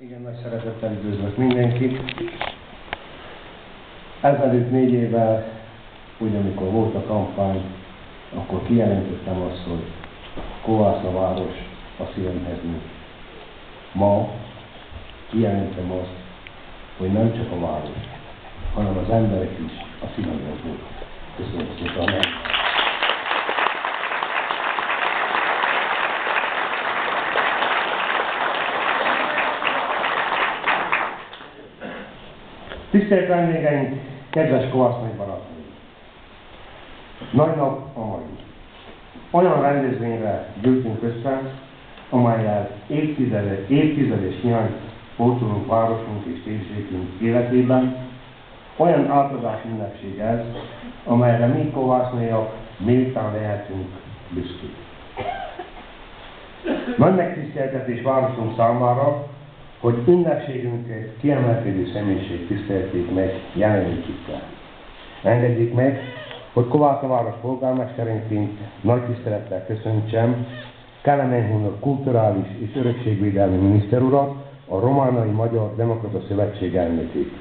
Igen, nagy szeretettel üdvözlök mindenkit. Ezelőtt 4 évvel, úgy amikor volt a kampány, akkor kijelentettem azt, hogy Kovászna város a szívemhez nő. Ma kijelentem azt, hogy nem csak a város, hanem az emberek is a szívemhez nőnek. Köszönöm szépen! Tisztelt vendégeink, kedves kovásznai barátaim! Nagy nap a mai. Olyan rendezvényre gyűltünk össze, amellyel évtizedes hiányt pótolunk városunk és térségünk életében. Olyan átadás ünnepség ez, amelyre mi kovásznaiak méltán lehetünk büszkék. Nagy megtiszteltetés városunk számára, hogy ünnepségünket kiemelkedő személyiség tisztelték meg jelenlétükkel. Engedjék meg, hogy Kovászna város polgármesterenként nagy tisztelettel köszöntsem Kelemen Hunor kulturális és örökségvédelmi miniszter urat, a Románai Magyar Demokrata Szövetség elnökét.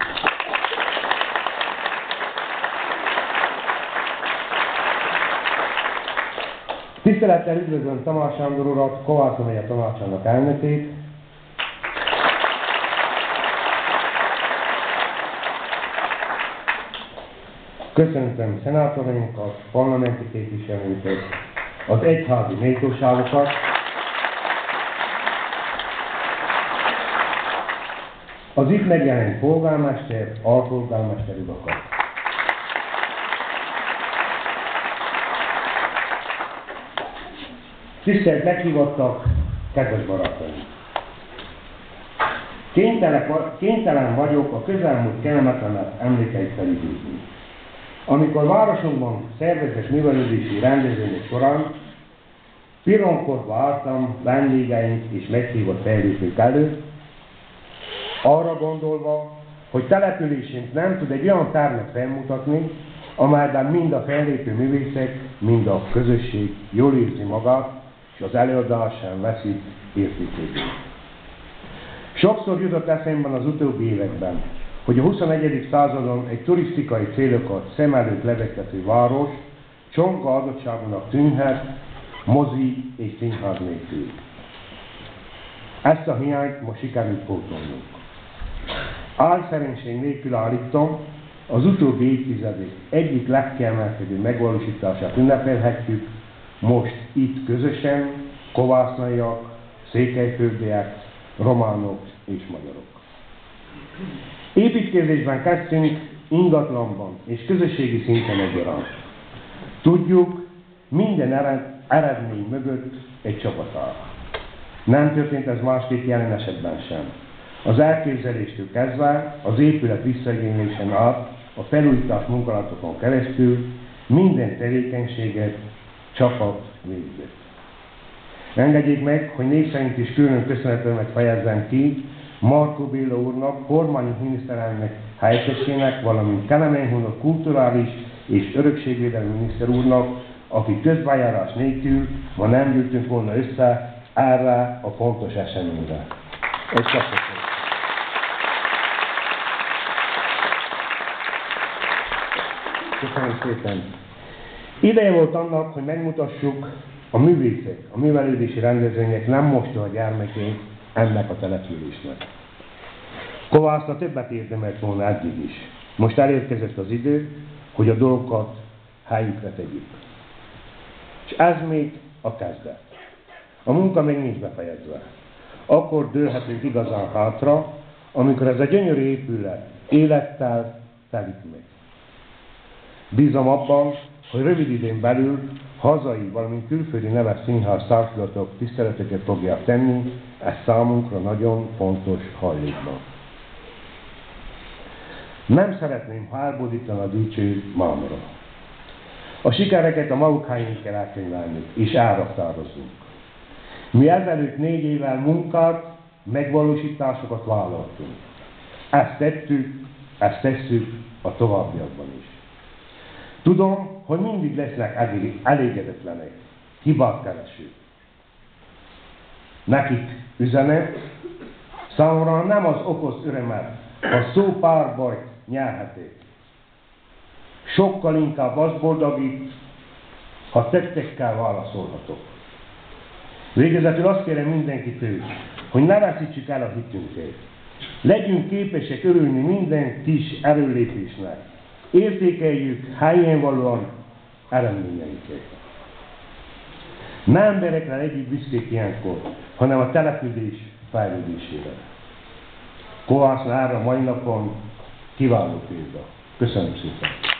Tisztelettel üdvözlöm Tamás Sándor urat, Kovászna megye tanácsának elnökét, köszöntöm szenátorainkat, parlamenti képviselőinket, az egyházi méltóságokat, az itt megjelent polgármester, alpolgármester urakat. Tisztelt meghívottak, kedves barátaim! Kénytelen vagyok a közelmúlt kellemetlen emlékeit felidézni. Amikor városunkban szervezett művelődési rendezvények során pillanatkorba álltam vendégeink és meghívott fellépők előtt, arra gondolva, hogy településünk nem tud egy olyan termet felmutatni, amelyben mind a fellépő művészek, mind a közösség jól érzi magát, és az előadás sem veszít értékét. Sokszor jutott eszemben az utóbbi években, hogy a 21. századon egy turisztikai célokat szem előtt lebegtető város csonka adottságának tűnhet mozi és színház nélkül. Ezt a hiányt most sikerült pótolnunk. Álszerénység nélkül állítom, az utóbbi évtizedek egyik legkiemelkedő megvalósítását ünnepelhetjük most itt közösen, kovásznaiak, székelyföldiek, románok és magyarok. Építkezésben kezdtünk ingatlanban és közösségi szinten egyaránt. Tudjuk, minden eredmény mögött egy csapat áll. Nem történt ez másképp jelen esetben sem. Az elképzeléstől kezdve, az épület visszaigénylésen át, a felújítás munkálatokon keresztül minden tevékenységet csapat végzett. Engedjék meg, hogy név szerint is külön köszönetemet fejezzem ki Markó Béla úrnak, kormányunk miniszterelnök helyettesének, valamint Kelemen Hunor kulturális és örökségvédelmi miniszter úrnak, aki közbejárás nélkül ma nem gyűjtünk volna össze erre a fontos eseményre. Köszönöm szépen! Ideje volt annak, hogy megmutassuk, a művészek, a művelődési rendezvények nem mostoha gyermekei ennek a településnek. Kovászna többet érdemelt volna eddig is. Most elérkezett az idő, hogy a dolgokat helyükre tegyük. És ez még a kezdet. A munka még nincs befejezve. Akkor dőlhetünk igazán hátra, amikor ez a gyönyörű épület élettel telik meg. Bízom abban, hogy rövid időn belül hazai, valamint külföldi neves színház társulatok tiszteleteket fogják tenni, ez számunkra nagyon fontos hajlékban. Nem szeretném, ha elbódítana a dicső mámra. A sikereket a maguk helyén kell elkönyvelni, és elraktározunk. Mi ezelőtt 4 évvel munkát, megvalósításokat vállaltunk. Ezt tettük, ezt tesszük a továbbiakban is. Tudom, hogy mindig lesznek elégedetlenek, hibát keresők. Nekik üzenet, Számomra nem az okoz örömet, ha szó pár bajt nyerhetek. Sokkal inkább az boldogít, ha tettekkel válaszolhatok. Végezetül azt kérem mindenkitől, hogy ne veszítsük el a hitünket. Legyünk képesek örülni minden kis erőlépésnek. Értékeljük helyén valóan eredményeinket. Nem emberekre legyünk büszkék ilyenkor, hanem a település fejlődésére. Kovács Lára mai napon kiváló példa. Köszönöm szépen!